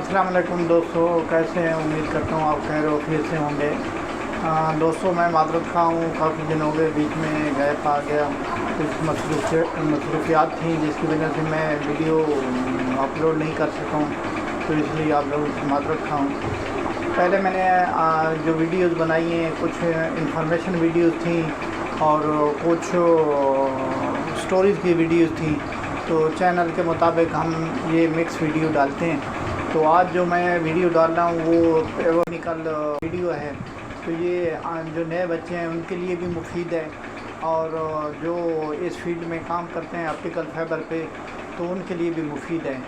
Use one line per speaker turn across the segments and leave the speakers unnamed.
अस्सलाम वालेकुम दोस्तों, कैसे हैं? उम्मीद करता हूँ आप खैर वफीर से होंगे। दोस्तों, मैं माजरत खा हूँ, काफ़ी दिन हो गए, बीच में गैप आ गया, कुछ मसरूफियात थी जिसकी वजह से मैं वीडियो अपलोड नहीं कर सका हूँ, तो इसलिए आप लोगों से माजरत खा हूँ। पहले मैंने जो वीडियोस बनाई हैं, कुछ इंफॉर्मेशन वीडियोस थी और कुछ स्टोरीज़ की वीडियोस थी, तो चैनल के मुताबिक हम ये मिक्स वीडियो डालते हैं। तो आज जो मैं वीडियो डाल रहा हूँ वो टेक्निकल वीडियो है, तो ये जो नए बच्चे हैं उनके लिए भी मुफीद है, और जो इस फील्ड में काम करते हैं ऑप्टिकल फाइबर पे, तो उनके लिए भी मुफीद है।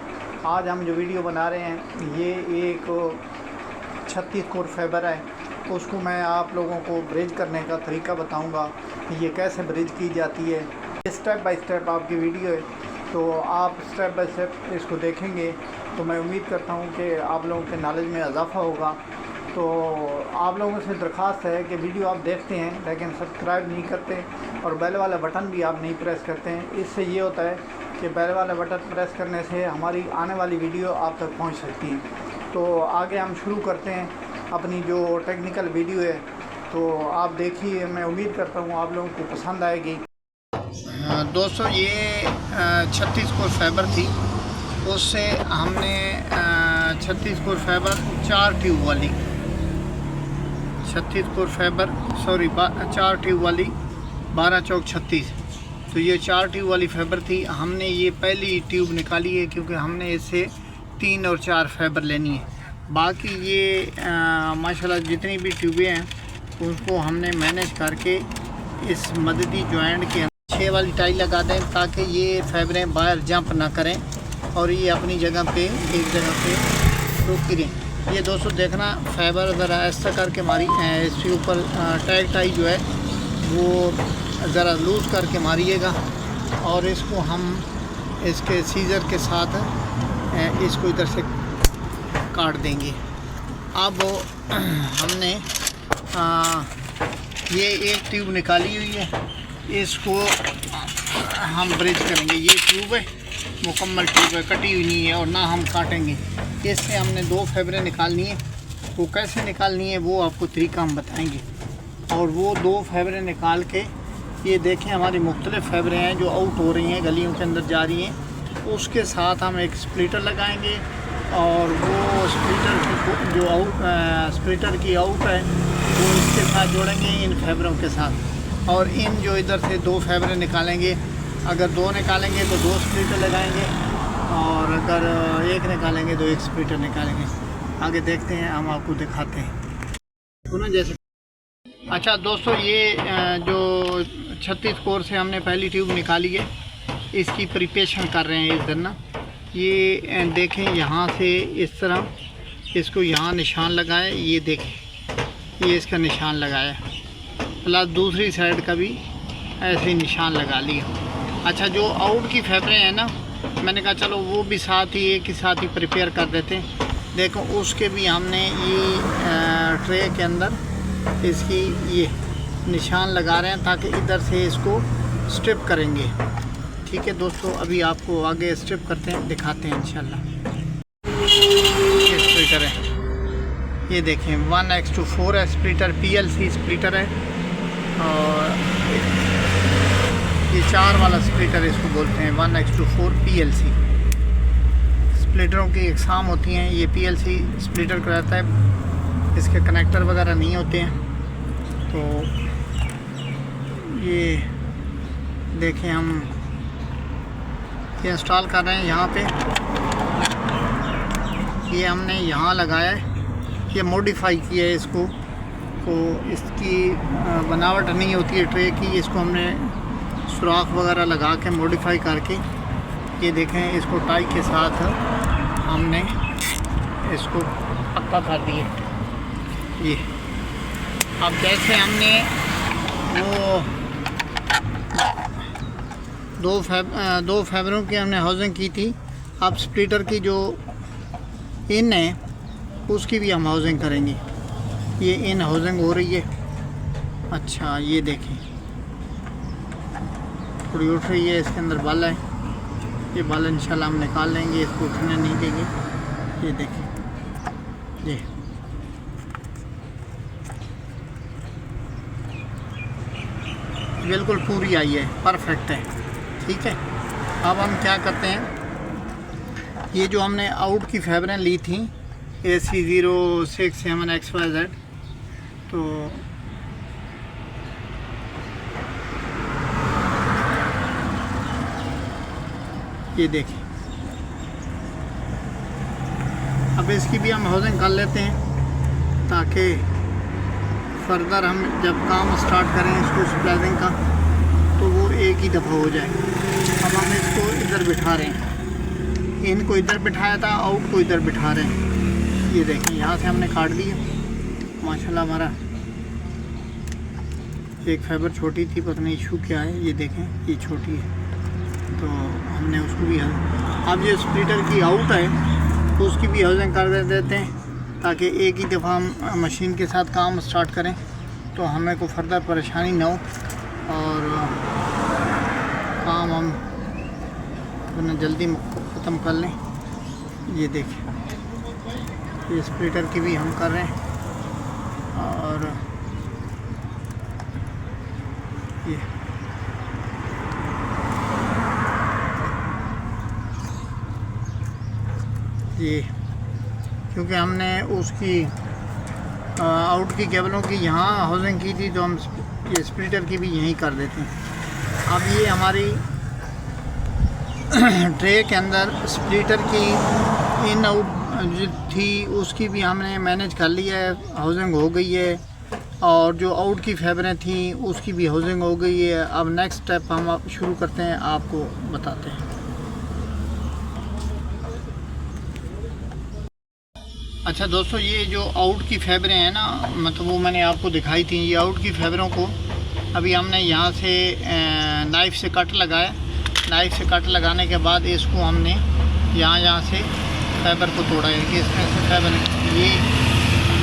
आज हम जो वीडियो बना रहे हैं ये एक 36 कोर फाइबर है, उसको मैं आप लोगों को ब्रिज करने का तरीका बताऊंगा कि ये कैसे ब्रिज की जाती है। स्टेप बाय स्टेप आपकी वीडियो है, तो आप स्टेप बाय स्टेप इसको देखेंगे तो मैं उम्मीद करता हूँ कि आप लोगों के नॉलेज में इजाफ़ा होगा। तो आप लोगों से दरख्वास्त है कि वीडियो आप देखते हैं लेकिन सब्सक्राइब नहीं करते और बेल वाला बटन भी आप नहीं प्रेस करते हैं। इससे ये होता है कि बेल वाला बटन प्रेस करने से हमारी आने वाली वीडियो आप तक पहुँच सकती है। तो आगे हम शुरू करते हैं अपनी जो टेक्निकल वीडियो है, तो आप देखिए, मैं उम्मीद करता हूँ आप लोगों को पसंद आएगी। दोस्तों, ये 36 कोर फाइबर थी, उससे हमने 36 कोर फाइबर 4 ट्यूब वाली 36 कोर फाइबर 4 ट्यूब वाली 12 चौक 36, तो ये 4 ट्यूब वाली फाइबर थी। हमने ये पहली ट्यूब निकाली है क्योंकि हमने इससे 3 और 4 फाइबर लेनी है। बाकी ये माशाल्लाह जितनी भी ट्यूबें हैं उसको हमने मैनेज करके इस मददी जॉइंट के 6 वाली टाई लगा दें ताकि ये फाइबरें बाहर जंप ना करें और ये अपनी जगह पे एक जगह पे रुकी रहें। ये दोस्तों देखना, फाइबर ज़रा ऐसा करके मारी, इसके ऊपर टैग टाई जो है वो ज़रा लूज़ करके मारिएगा और इसको हम इसके सीज़र के साथ इसको इधर से काट देंगे। अब हमने ये एक ट्यूब निकाली हुई है, इसको हम ब्रिज करेंगे। ये ट्यूब है, मुकम्मल ट्यूब है, कटी हुई नहीं है और ना हम काटेंगे। इससे हमने 2 फाइबरें निकालनी है, वो कैसे निकालनी है वो आपको तरीका हम बताएंगे। और वो 2 फाइबरें निकाल के ये देखें, हमारी मुख्तलिफ़ फाइबरें हैं जो आउट हो रही हैं, गलियों के अंदर जा रही हैं, उसके साथ हम एक स्प्लिटर लगाएंगे और वो स्प्लिटर की आउट है वो इसके साथ जोड़ेंगे इन फाइबरों के साथ। और इन जो इधर से 2 फाइबरें निकालेंगे, अगर 2 निकालेंगे तो 2 स्प्लिटर लगाएंगे और अगर 1 निकालेंगे तो 1 स्प्लिटर निकालेंगे। आगे देखते हैं, हम आपको दिखाते हैं सुनो जैसे। अच्छा दोस्तों, ये जो 36 कोर से हमने पहली ट्यूब निकाली है, इसकी प्रिपरेशन कर रहे हैं इधर ना। ये देखें, यहाँ से इस तरह इसको यहाँ निशान लगाए, ये देखें ये इसका निशान लगाया, प्लस दूसरी साइड का भी ऐसे ही निशान लगा लिया। अच्छा, जो आउट की फाइबरें हैं ना, मैंने कहा चलो वो भी साथ ही एक ही साथ ही प्रिपेयर कर देते हैं। देखो, उसके भी हमने ये ट्रे के अंदर इसकी ये निशान लगा रहे हैं ताकि इधर से इसको स्ट्रिप करेंगे। ठीक है दोस्तों, अभी आपको आगे स्ट्रिप करते हैं, दिखाते हैं इंशाल्लाह। ये स्प्लिटर है, ये देखें 1:4 है स्प्लिटर, PLC स्प्लिटर है, और ये 4 वाला स्प्लिटर इसको बोलते हैं 1:4 PLC। स्प्लिटरों की इकसाम होती हैं, ये PLC स्प्लिटर का रहता है, इसके कनेक्टर वगैरह नहीं होते हैं। तो ये देखें, हम ये इंस्टॉल कर रहे हैं यहाँ पे। ये हमने यहाँ लगाया है, ये मॉडिफाई किया है इसको, तो इसकी बनावट नहीं होती है ट्रे की, इसको हमने सुराख वगैरह लगा के मॉडिफाई करके, ये देखें इसको टाई के साथ हमने इसको पक्का कर दिया। ये अब जैसे हमने वो 2 फाइबरों की हमने हाउसिंग की थी, अब स्प्लिटर की जो इन है उसकी भी हम हाउसिंग करेंगे। ये इन हाउसिंग हो रही है। अच्छा, ये देखें थोड़ी उठ रही है, इसके अंदर बाल है, ये बाल इंशाल्लाह हम निकाल लेंगे, इसको उठने नहीं देंगे। ये देखें ये बिल्कुल पूरी आई है, परफेक्ट है। ठीक है, अब हम क्या करते हैं, ये जो हमने आउट की फैबरें ली थी AC06-7XYZ, तो ये देखिए, अब इसकी भी हम हाउसिंग कर लेते हैं ताकि फर्दर हम जब काम स्टार्ट करें इसको स्प्लाइसिंग का तो वो एक ही दफ़ा हो जाए। अब हम इसको इधर बिठा रहे हैं, इनको इधर बिठाया था, आउट को इधर बिठा रहे हैं। ये देखें, यहाँ से हमने काट दिया माशाल्लाह। हमारा एक फाइबर छोटी थी, पता नहीं इशू क्या है। ये देखें, ये छोटी है तो हमने उसको भी अब ये स्प्लिटर की आउट है तो उसकी भी हाउसिंग कर देते हैं ताकि एक ही दफ़ा हम मशीन के साथ काम स्टार्ट करें तो हमें को फर्दर परेशानी ना हो और काम हम अपना जल्दी ख़त्म कर लें। ये देखिए, ये स्प्लिटर की भी हम कर रहे हैं और ये क्योंकि हमने उसकी आउट की केबलों की यहाँ हाउसिंग की थी तो हम ये स्प्लिटर की भी यहीं कर देते हैं। अब ये हमारी ट्रे के अंदर स्प्लिटर की इन आउट जो थी उसकी भी हमने मैनेज कर लिया है, हाउसिंग हो गई है। और जो आउट की फैबरें थी उसकी भी हाउसिंग हो गई है। अब नेक्स्ट स्टेप हम अब शुरू करते हैं, आपको बताते हैं। अच्छा दोस्तों, ये जो आउट की फैबरें हैं ना, मतलब वो मैंने आपको दिखाई थी, ये आउट की फैबरों को अभी हमने यहाँ से नाइफ़ से कट लगाया। नाइफ़ से कट लगाने के बाद इसको हमने यहाँ से फैबर को तोड़ा है कि इसमें से फैबर, ये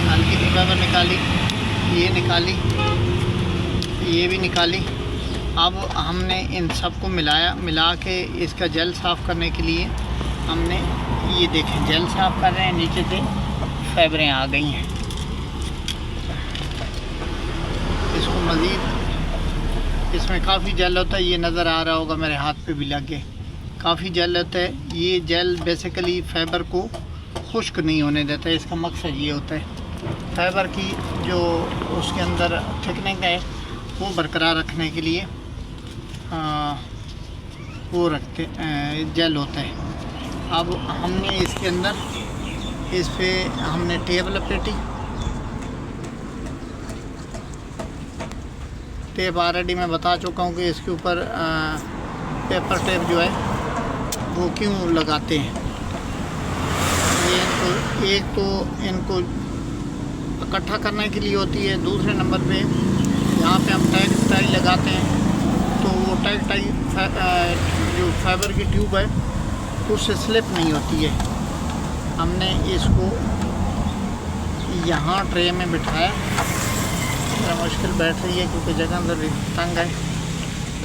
हल्की सी फैबर निकाली, ये निकाली, ये भी निकाली। अब हमने इन सब को मिला के इसका जेल साफ़ करने के लिए हमने ये देखें जेल साफ़ कर रहे हैं। नीचे से फैबरें आ गई हैं। इसको मज़ीद इसमें काफ़ी जेल होता है, ये नज़र आ रहा होगा, मेरे हाथ पे भी लग गए, काफ़ी जेल होता है। ये जेल बेसिकली फ़ाइबर को खुश्क नहीं होने देता है। इसका मकसद ये होता है फ़ाइबर की जो उसके अंदर थिकनिंग है वो बरकरार रखने के लिए वो रखते जेल होता है। अब हमने इसके अंदर इस पे हमने टेप लपेटी। टेप ऑलरेडी मैं बता चुका हूँ कि इसके ऊपर पेपर टेप जो है वो क्यों लगाते हैं। ये इनको इकट्ठा करने के लिए होती है। दूसरे नंबर पे यहाँ पे हम टैग टाई लगाते हैं तो वो टैग टाई जो फाइबर की ट्यूब है उससे स्लिप नहीं होती है। हमने इसको यहाँ ट्रे में बिठाया। थोड़ा मुश्किल बैठ रही है क्योंकि जगह अंदर तंग है,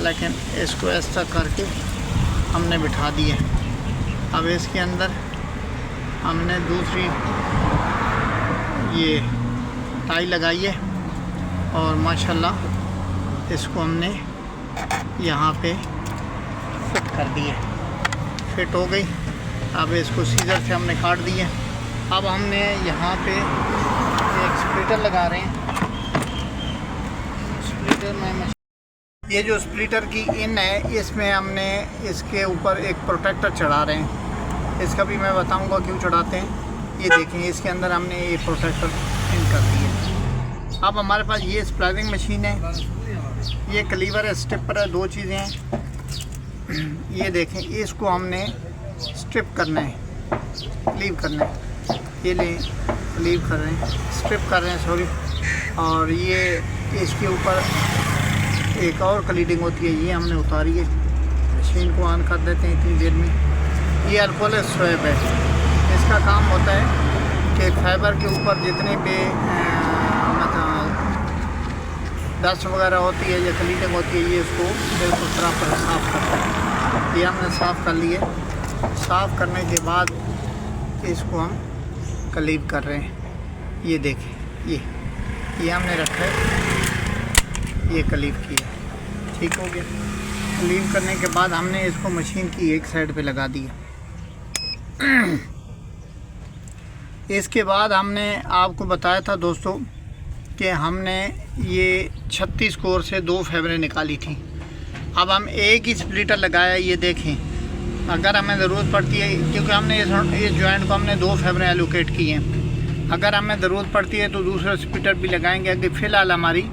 लेकिन इसको ऐसा करके हमने बिठा दिया। अब इसके अंदर हमने दूसरी ये टाई लगाई है और माशाल्लाह इसको हमने यहाँ पे फिट कर दी है। फिट हो गई। अब इसको सीजर से हमने काट दिया। अब हमने यहाँ पे एक स्प्लिटर लगा रहे हैं। स्प्लिटर में ये जो स्प्लिटर की इन है इसमें हमने इसके ऊपर एक प्रोटेक्टर चढ़ा रहे हैं। इसका भी मैं बताऊंगा क्यों चढ़ाते हैं। ये देखें, इसके अंदर हमने ये प्रोटेक्टर इन कर दिया। अब हमारे पास ये स्प्लाइसिंग मशीन है, ये क्लीवर है, स्टिपर है, दो चीज़ें हैं। ये देखें, इसको हमने स्ट्रिप करना है, क्लीव करना है। ये ले क्लीव कर रहे हैं, स्ट्रिप कर रहे हैं सॉरी। और ये इसके ऊपर एक और क्लीडिंग होती है, ये हमने उतारी है। मशीन को ऑन कर देते हैं इतनी देर में। ये अल्कोहल स्वैप है। इसका काम होता है कि फाइबर के ऊपर जितने भी डस्ट वगैरह होती है या क्लीडिंग होती है, ये इसको बिल्कुल प्रॉपर साफ़ करता है। ये हमने साफ़ कर लिया। साफ़ करने के बाद इसको हम क्लीव कर रहे हैं। ये देखें, ये हमने रखा है, ये क्लीव किया, ठीक हो गया। क्लीव करने के बाद हमने इसको मशीन की एक साइड पे लगा दिया। इसके बाद हमने आपको बताया था दोस्तों कि हमने ये 36 कोर से 2 फाइबरें निकाली थी। अब हम एक ही स्प्लिटर लगाया, ये देखें। अगर हमें ज़रूरत पड़ती है, क्योंकि हमने इस जॉइंट को हमने 2 फाइबरें एलोकेट की हैं, अगर हमें ज़रूरत पड़ती है तो दूसरा स्प्लिटर भी लगाएंगे। अगर फ़िलहाल हमारी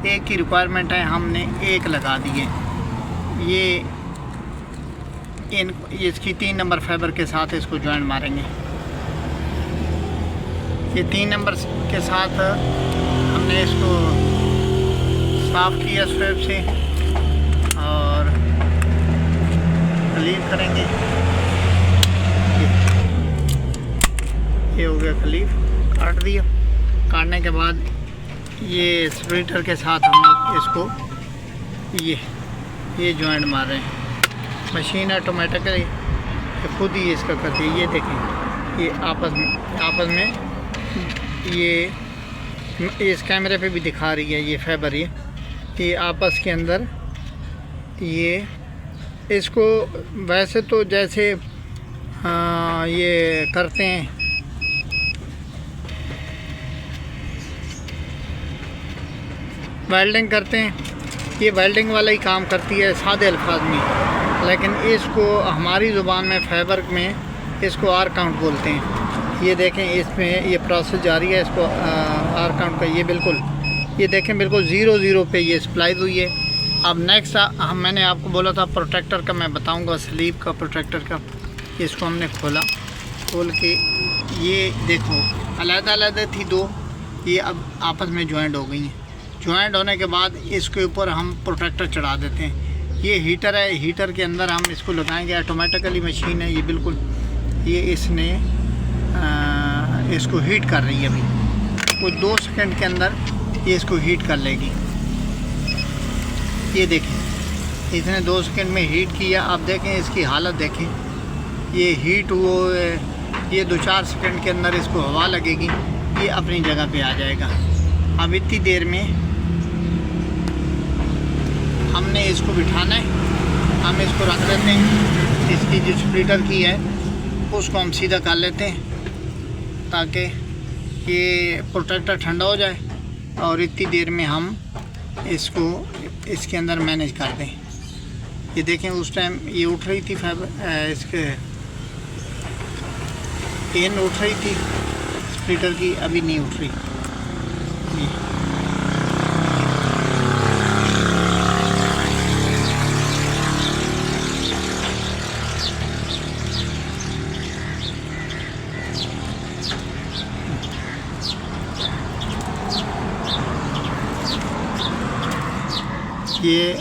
एक की रिक्वायरमेंट है, हमने एक लगा दिए। ये इसकी 3 नंबर फाइबर के साथ इसको जॉइंट मारेंगे। ये 3 नंबर के साथ हमने इसको साफ़ किया स्वेप से और क्लीव करेंगे। ये हो गया क्लीव, काट दिया। काटने के बाद ये स्प्लिटर के साथ हम इसको ये जॉइंट मार रहे हैं। मशीन ऑटोमेटिकली खुद ही इसका करती है। ये देखें, ये आपस में ये इस कैमरे पे भी दिखा रही है, ये फाइबर ये आपस के अंदर ये इसको वैसे तो जैसे ये करते हैं वेल्डिंग करते हैं, ये वेल्डिंग वाला ही काम करती है सादे अल्फाज में, लेकिन इसको हमारी ज़ुबान में फाइबर में इसको आर काउंट बोलते हैं। ये देखें, इसमें ये प्रोसेस जारी है, इसको आर काउंट का। ये बिल्कुल, ये देखें, बिल्कुल 0-0 पे ये स्प्लाइज हुई है। अब नेक्स्ट मैंने आपको बोला था प्रोटेक्टर का मैं बताऊंगा, स्लीव का, प्रोटेक्टर का। इसको हमने खोल के ये देखो अलग-अलग थी 2, ये अब आपस में जॉइंट हो गई हैं। जॉइंट होने के बाद इसके ऊपर हम प्रोटेक्टर चढ़ा देते हैं। ये हीटर है, हीटर के अंदर हम इसको लगाएंगे। ऑटोमेटिकली मशीन है ये, बिल्कुल ये इसने इसको हीट कर रही है। अभी वो 2 सेकंड के अंदर ये इसको हीट कर लेगी। ये देखें, इसने 2 सेकंड में हीट किया। अब देखें इसकी हालत देखें, ये हीट हुआ, ये 2-4 सेकंड के अंदर इसको हवा लगेगी, ये अपनी जगह पे आ जाएगा। अब इतनी देर में हमने इसको बिठाना है, हम इसको रख देते हैं। इसकी जो स्प्लिटर की है उसको हम सीधा कर लेते हैं ताकि ये प्रोटेक्टर ठंडा हो जाए, और इतनी देर में हम इसको इसके अंदर मैनेज कर दें। ये देखें, उस टाइम ये उठ रही थी फाइबर, इसके पेन उठ रही थी स्प्लिटर की, अभी नहीं उठ रही। ये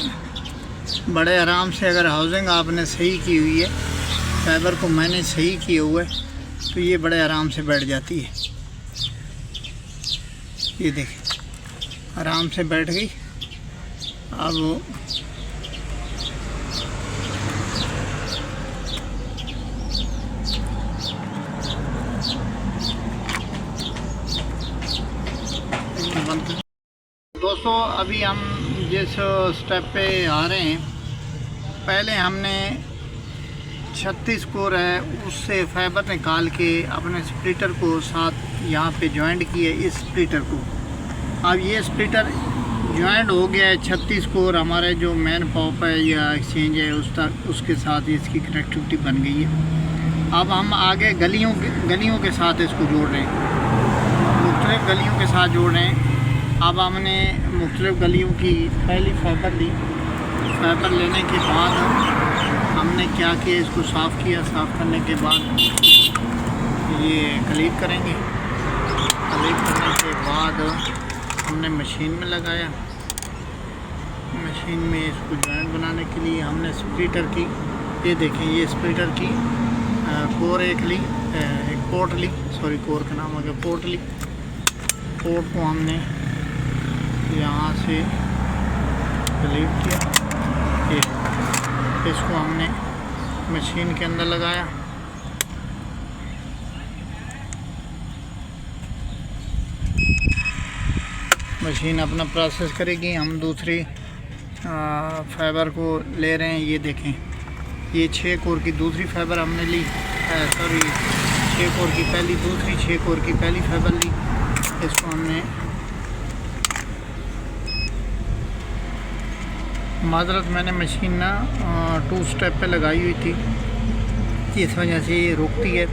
बड़े आराम से, अगर हाउसिंग आपने सही की हुई है, फाइबर को मैंने सही किया हुआ है, तो ये बड़े आराम से बैठ जाती है। ये देखें, आराम से बैठ गई। अब दोस्तों, अभी हम जिस स्टेप पे आ रहे हैं, पहले हमने 36 कोर है उससे फाइबर निकाल के अपने स्प्लिटर को साथ यहाँ पे जॉइंट किया इस स्प्लिटर को। अब ये स्प्लिटर जॉइंट हो गया है 36 कोर, हमारे जो मेन पॉप है या एक्सचेंज है उसके साथ इसकी कनेक्टिविटी बन गई है। अब हम आगे गलियों के साथ इसको जोड़ रहे हैं, मुख्तलिफ गलियों के साथ जोड़ रहे हैं। अब हमने मुख्तलिफ गलियों की पहली फाइबर ली। फाइबर लेने के बाद हमने क्या किया, इसको साफ़ किया। साफ़ करने के बाद ये क्लीव करेंगे। क्लीव करने के बाद हमने मशीन में लगाया। मशीन में इसको जॉइंट बनाने के लिए हमने स्प्लिटर की, ये देखें, ये स्प्लिटर की कोर एक पोर्ट ली, सॉरी कोर का नाम हो गया पोर्ट ली। पोर्ट को हमने यहाँ से क्लीव किया, ये इसको हमने मशीन के अंदर लगाया। मशीन अपना प्रोसेस करेगी। हम दूसरी फाइबर को ले रहे हैं। ये देखें, ये 6 कोर की दूसरी फाइबर हमने ली, सॉरी 6 कोर की पहली, दूसरी 6 कोर की पहली फाइबर ली। इसको हमने माजरत मैंने मशीन ना 2 स्टेप पे लगाई हुई थी, इस वजह से ये रुकती है,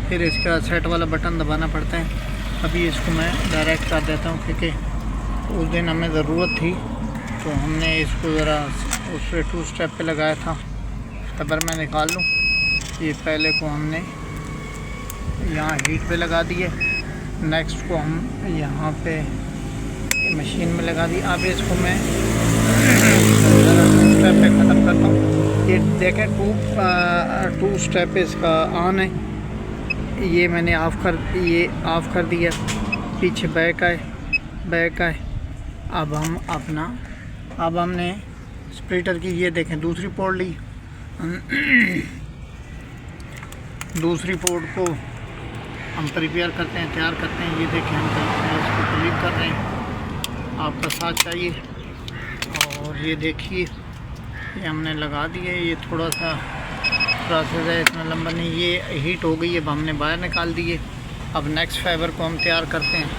फिर इसका सेट वाला बटन दबाना पड़ता है। अभी इसको मैं डायरेक्ट कर देता हूँ क्योंकि उस दिन हमें ज़रूरत थी तो हमने इसको ज़रा उससे 2 स्टेप पे लगाया था। फाइबर मैं निकाल लूँ। ये पहले को हमने यहाँ हीट पे लगा दिए, नेक्स्ट को हम यहाँ पे मशीन में लगा दी। अब इसको मैं ज़रा 2 स्टेप पे ख़त्म करता हूँ। ये देखें 2 स्टेप इसका ऑन है, ये मैंने ऑफ़ कर दिया। पीछे बैक आए। अब हमने स्प्लिटर की ये देखें दूसरी पोर्ट ली। दूसरी पोर्ट को हम प्रिपेयर करते हैं, तैयार करते हैं। ये देखें हम इसको क्लीन कर रहे हैं, आपका साथ चाहिए। और ये देखिए ये हमने लगा दिए। ये थोड़ा सा प्रोसेस है, इतना लंबा नहीं। ये हीट हो गई, अब हमने बाहर निकाल दिए। अब नेक्स्ट फाइबर को हम तैयार करते हैं।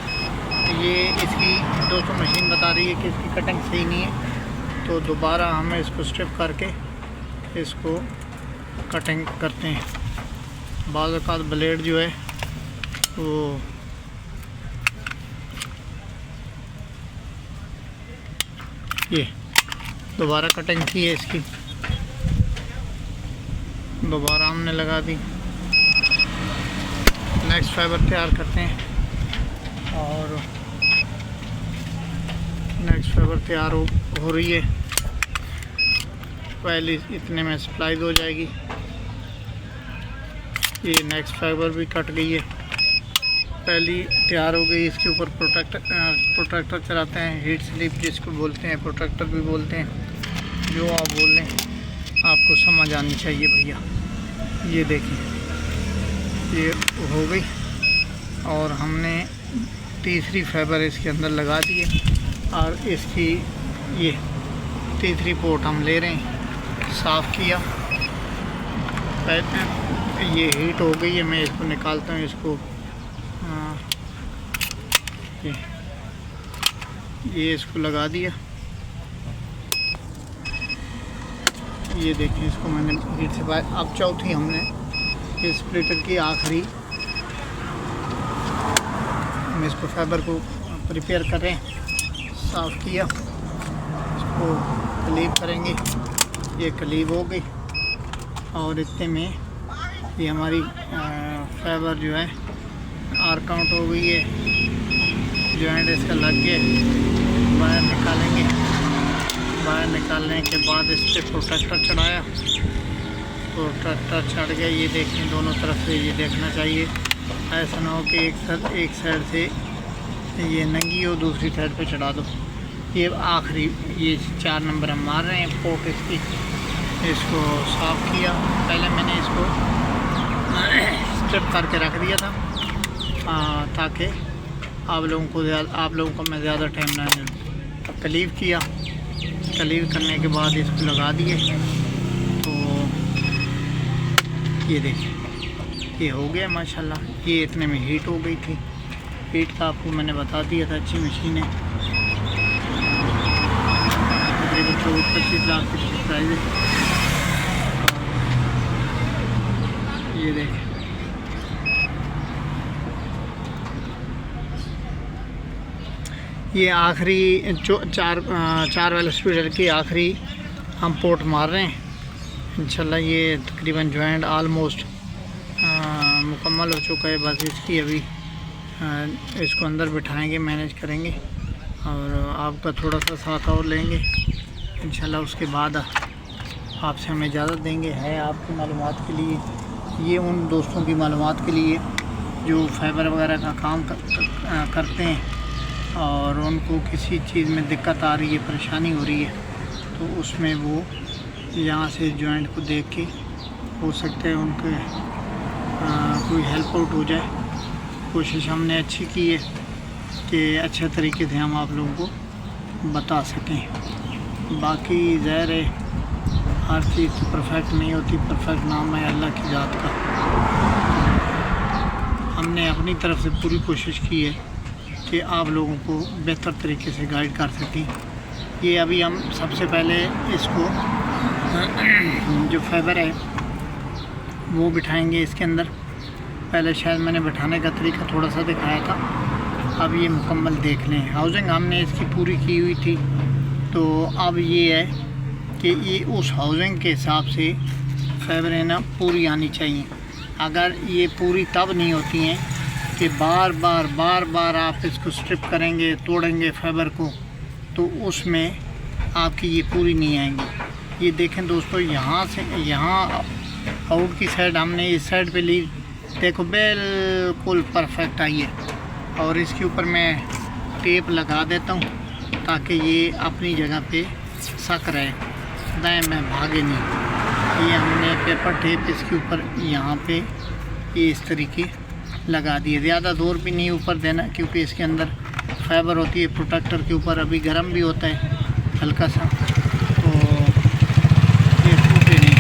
ये इसकी दोस्तों मशीन बता रही है कि इसकी कटिंग सही नहीं है, तो दोबारा हम इसको स्ट्रिप करके इसको कटिंग करते हैं। बाज़ औक़ात ब्लेड जो है वो ये दोबारा कटिंग की है इसकी, दोबारा हमने लगा दी। नेक्स्ट फाइबर तैयार करते हैं और नेक्स्ट फाइबर तैयार हो रही है। पहले इतने में स्प्लाइज हो जाएगी। ये नेक्स्ट फाइबर भी कट गई है, पहली तैयार हो गई। इसके ऊपर प्रोटेक्टर चलाते हैं, हीट स्लिप जिसको बोलते हैं, प्रोटेक्टर भी बोलते हैं। जो आप बोल लें, आपको समझ आनी चाहिए भैया। ये देखिए ये हो गई और हमने तीसरी फाइबर इसके अंदर लगा दी है। और इसकी ये तीसरी पोर्ट हम ले रहे हैं, साफ़ किया। ये हीट हो गई है, मैं इसको निकालता हूँ। इसको ये इसको लगा दिया। ये देखिए इसको मैंने हीट से बाहर। अब चौथी हमने इस स्प्लिटर की आखिरी, हम इसको फाइबर को प्रिपेयर कर रहे हैं। साफ़ किया, इसको क्लीव करेंगे। ये क्लीव हो गई और इतने में ये हमारी फाइबर जो है आर्क आउट हो गई है। जॉइंट इसका लग गया, बाहर निकालेंगे। बाहर निकालने के बाद इस पर प्रोटेक्टर चढ़ाया, प्रोटेक्टर चढ़ गया। ये देखें दोनों तरफ से ये देखना चाहिए, ऐसा ना हो कि एक साइड से ये नंगी हो, दूसरी साइड पे चढ़ा दो। ये आखिरी ये 4 नंबर हम मार रहे हैं पोर्ट इसकी। इसको साफ़ किया, पहले मैंने इसको स्ट्रिप करके रख दिया था ताकि आप लोगों को मैं ज़्यादा टाइम ना लूँ। क्लीव किया, क्लीव करने के बाद इसको लगा दिए। तो ये देखिए ये हो गया माशाल्लाह। ये इतने में हीट हो गई थी। हीट का आपको मैंने बता दिया था, अच्छी मशीन है। तकरीबन 24-25 लाख की प्राइस है। ये देखें ये आखिरी चार वाले स्पीडर की आखिरी हम पोर्ट मार रहे हैं। इंशाल्लाह ये तकरीबन जॉइंट आलमोस्ट मुकम्मल हो चुका है। बस इसकी अभी इसको अंदर बिठाएंगे, मैनेज करेंगे और आपका थोड़ा सा साथ और लेंगे इंशाल्लाह। उसके बाद आपसे हमें इजाज़त देंगे। है आपकी मालूमात के लिए, ये उन दोस्तों की मालूमात के लिए जो फाइबर वगैरह का काम करते हैं और उनको किसी चीज़ में दिक्कत आ रही है, परेशानी हो रही है, तो उसमें वो यहाँ से जॉइंट को देख के हो सकता है उनके कोई हेल्प आउट हो जाए। कोशिश हमने अच्छी की है कि अच्छे तरीके से हम आप लोगों को बता सकें। बाकी ज़ाहिर है हर चीज़ परफेक्ट नहीं होती, परफेक्ट नाम है अल्लाह की ज़ात का। हमने अपनी तरफ से पूरी कोशिश की है कि आप लोगों को बेहतर तरीके से गाइड कर सकें। ये अभी हम सबसे पहले इसको जो फाइबर है वो बिठाएंगे इसके अंदर। पहले शायद मैंने बिठाने का तरीका थोड़ा सा दिखाया था, अब ये मुकम्मल देख लें। हाउसिंग हमने इसकी पूरी की हुई थी, तो अब ये है कि ये उस हाउसिंग के हिसाब से फाइबरें ना पूरी आनी चाहिए। अगर ये पूरी तब नहीं होती हैं कि बार बार आप इसको स्ट्रिप करेंगे, तोड़ेंगे फाइबर को, तो उसमें आपकी ये पूरी नहीं आएंगी। ये देखें दोस्तों, यहाँ से यहाँ आउट की साइड हमने इस साइड पे ली, देखो बिल्कुल परफेक्ट आई है। और इसके ऊपर मैं टेप लगा देता हूँ ताकि ये अपनी जगह पे सक रहे, दाएँ में भागे नहीं। ये हमने पेपर टेप इसके ऊपर यहाँ पे ये इस तरीके लगा दिए। ज़्यादा जोर भी नहीं ऊपर देना, क्योंकि इसके अंदर फाइबर होती है प्रोटेक्टर के ऊपर, अभी गर्म भी होता है हल्का सा, तो ये टूटे नहीं।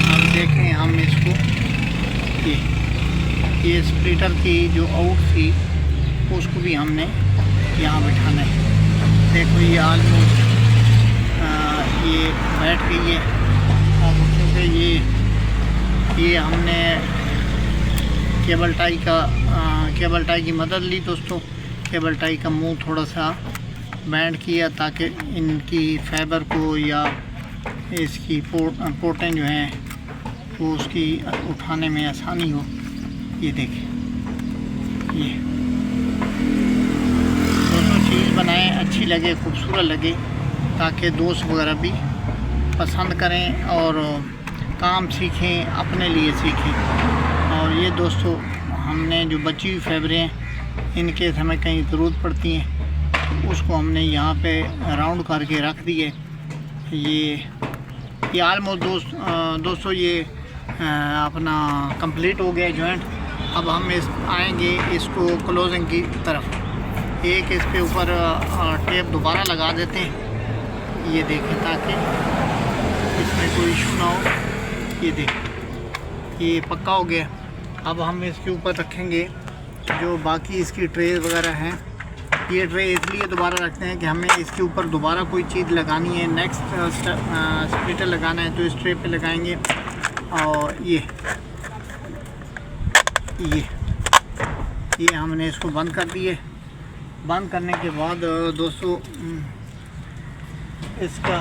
अब देखें हम इसको, ये स्प्लिटर की जो आउट थी उसको भी हमने यहाँ बिठाना है। देखो ये ऑलमोस्ट ये बैठ गई है। अब क्योंकि ये हमने केबल टाई की मदद ली दोस्तों। केबल टाई का मुंह थोड़ा सा बैंड किया ताकि इनकी फाइबर को या इसकी पोर्टें जो हैं वो उसकी उठाने में आसानी हो। ये देखें, ये दोस्तों चीज़ बनाएं अच्छी लगे, खूबसूरत लगे, ताकि दोस्त वगैरह भी पसंद करें और काम सीखें, अपने लिए सीखें। और ये दोस्तों हमने जो बची हुई फाइबरें इनके हमें कहीं ज़रूरत पड़ती हैं तो उसको हमने यहाँ पे राउंड करके रख दिए। ये आलमोस्ट दोस्तों ये अपना कंप्लीट हो गया जॉइंट। अब हम आएंगे इसको क्लोजिंग की तरफ। एक इस पे ऊपर टेप दोबारा लगा देते हैं, ये देखें, ताकि इसमें कोई इशू ना हो। ये देखें, ये पक्का हो गया। अब हम इसके ऊपर रखेंगे जो बाकी इसकी ट्रे वगैरह हैं। ये ट्रे इसलिए दोबारा रखते हैं कि हमें इसके ऊपर दोबारा कोई चीज़ लगानी है, नेक्स्ट स्प्लिटर लगाना है तो इस ट्रे पे लगाएंगे। और ये हमने इसको बंद कर दिए। बंद करने के बाद दोस्तों इसका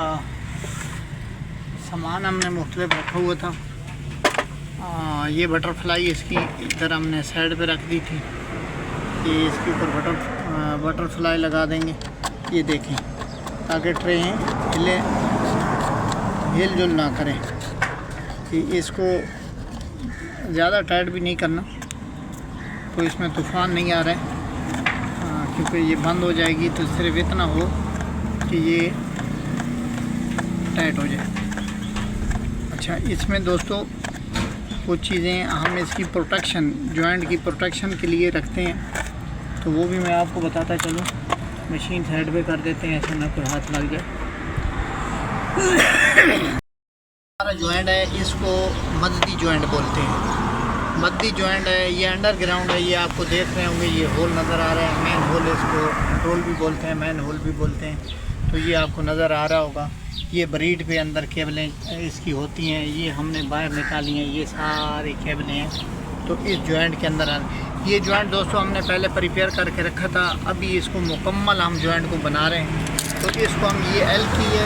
सामान हमने मुख्तलिफ रखा हुआ था। ये बटरफ्लाई इसकी इधर हमने साइड पे रख दी थी। ये इसके ऊपर बटरफ्लाई लगा देंगे, ये देखें, ताकि ट्रे हिल जुल ना करें। इसको ज़्यादा टाइट भी नहीं करना, तो इसमें तूफ़ान नहीं आ रहा है, क्योंकि ये बंद हो जाएगी तो सिर्फ इतना हो कि ये टाइट हो जाए। अच्छा, इसमें दोस्तों कुछ चीज़ें हम इसकी प्रोटेक्शन, जॉइंट की प्रोटेक्शन के लिए रखते हैं, तो वो भी मैं आपको बताता चलूँ। मशीन साइड पे कर देते हैं, ऐसे ना कोई हाथ लग जाए। हमारा जॉइंट है, इसको मददी जॉइंट बोलते हैं। मददी जॉइंट है, ये अंडरग्राउंड है। ये आपको देख रहे होंगे, ये होल नज़र आ रहा है, मेन होल, इसको कंट्रोल भी बोलते हैं, मेन होल भी बोलते हैं। तो ये आपको नज़र आ रहा होगा। ये ब्रीड पे अंदर केबलें इसकी होती हैं, ये हमने बाहर निकाली हैं, ये सारी केबलें हैं, तो इस जॉइंट के अंदर ये जॉइंट दोस्तों हमने पहले प्रिपेयर करके रखा था। अभी इसको मुकम्मल हम जॉइंट को बना रहे हैं। तो इसको हम ये एल की है,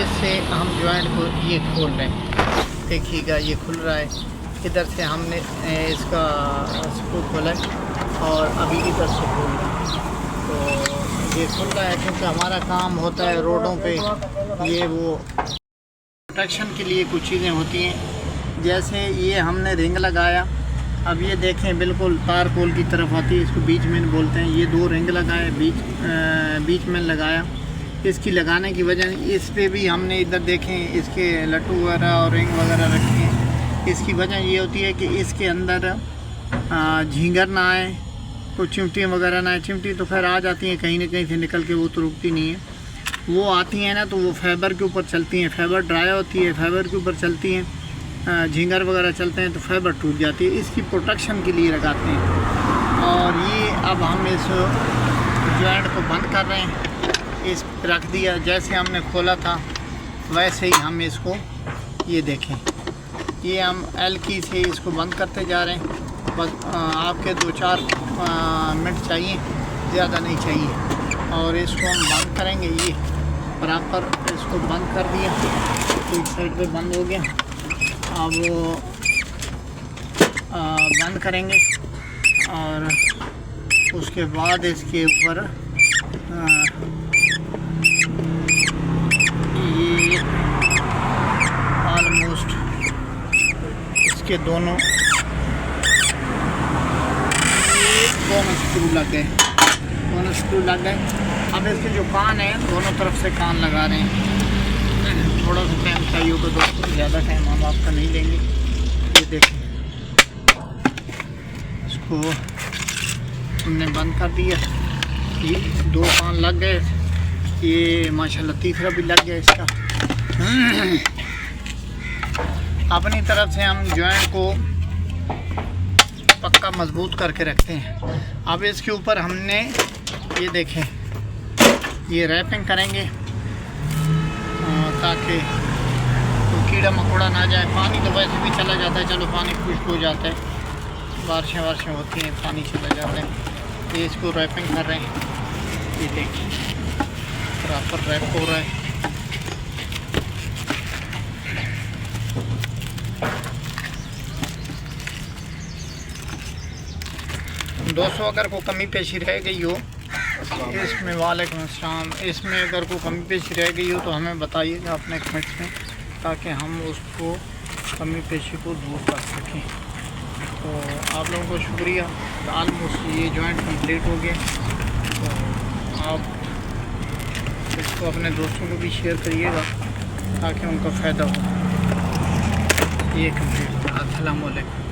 इससे हम जॉइंट को ये खोल रहे हैं। देखिएगा, ये खुल रहा है। इधर से हमने इसका स्क्रू खोला है और अभी इधर से खोल रहे हैं। तो ये खुल रहा है क्योंकि हमारा काम होता है रोडों पे, ये वो प्रोटेक्शन के लिए कुछ चीज़ें होती हैं। जैसे ये हमने रिंग लगाया, अब ये देखें बिल्कुल तार पोल की तरफ आती है, इसको बीच में बोलते हैं। ये दो रिंग लगाए, बीच में लगाया। इसकी लगाने की वजह, इस पे भी हमने इधर देखें इसके लट्टू वगैरह और रिंग वगैरह रखे हैं। इसकी वजह ये होती है कि इसके अंदर झींगर ना आए कोई चिमटी वगैरह ना है। चिमटी तो खैर आ जाती हैं कहीं ना कहीं से निकल के, वो तो रुकती नहीं है। वो आती हैं ना तो वो फाइबर के ऊपर चलती हैं, फाइबर ड्राई होती है, फाइबर के ऊपर चलती हैं, झींगर वगैरह चलते हैं तो फाइबर टूट जाती है। इसकी प्रोटेक्शन के लिए लगाते हैं। और ये अब हम इस जॉइंट को बंद कर रहे हैं। इस रख दिया, जैसे हमने खोला था वैसे ही हम इसको, ये देखें, ये हम एलकी से इसको बंद करते जा रहे हैं। बस आपके 2-4 मिनट चाहिए, ज़्यादा नहीं चाहिए। और इसको हम बंद करेंगे, ये बराबर इसको बंद कर दिया, एक साइड पे बंद हो गया। अब बंद करेंगे और उसके बाद इसके ऊपर ये ऑलमोस्ट इसके दोनों स्क्रू लग गए, दोनों स्क्रू लग गए। अब इसके जो कान है दोनों तरफ से कान लगा रहे हैं। थोड़ा सा टाइम चाहिए होगा दोस्तों, ज़्यादा टाइम हम आपका नहीं लेंगे। ये देखें, इसको हमने बंद कर दिया। ये 2 कान लग गए, ये माशाल्लाह तीसरा भी लग गया इसका। अपनी तरफ से हम जॉइंट को पक्का मजबूत करके रखते हैं। अब इसके ऊपर हमने ये देखें, ये रैपिंग करेंगे ताकि कोई कीड़ा मकोड़ा ना जाए। पानी तो वैसे भी चला जाता है, चलो पानी खुश्क हो जाता है, बारिशें वारिशें होती हैं, पानी चला जाता है। ये इसको रैपिंग कर रहे हैं, ये देखिए प्रॉपर रैप हो रहा है। दोस्तों अगर कोई कमी पेशी रह गई हो इसमें, वालेकुम अस्सलाम, इसमें अगर कोई कमी पेशी रह गई हो तो हमें बताइएगा अपने कमेंट्स में, ताकि हम उसको कमी पेशी को दूर कर सकें। तो आप लोगों को शुक्रिया। ऑलमोस्ट ये जॉइंट कंप्लीट हो गया। तो आप इसको अपने दोस्तों को भी शेयर करिएगा ताकि उनका फ़ायदा हो। ये कंप्लीट। अस्सलाम वालेकुम।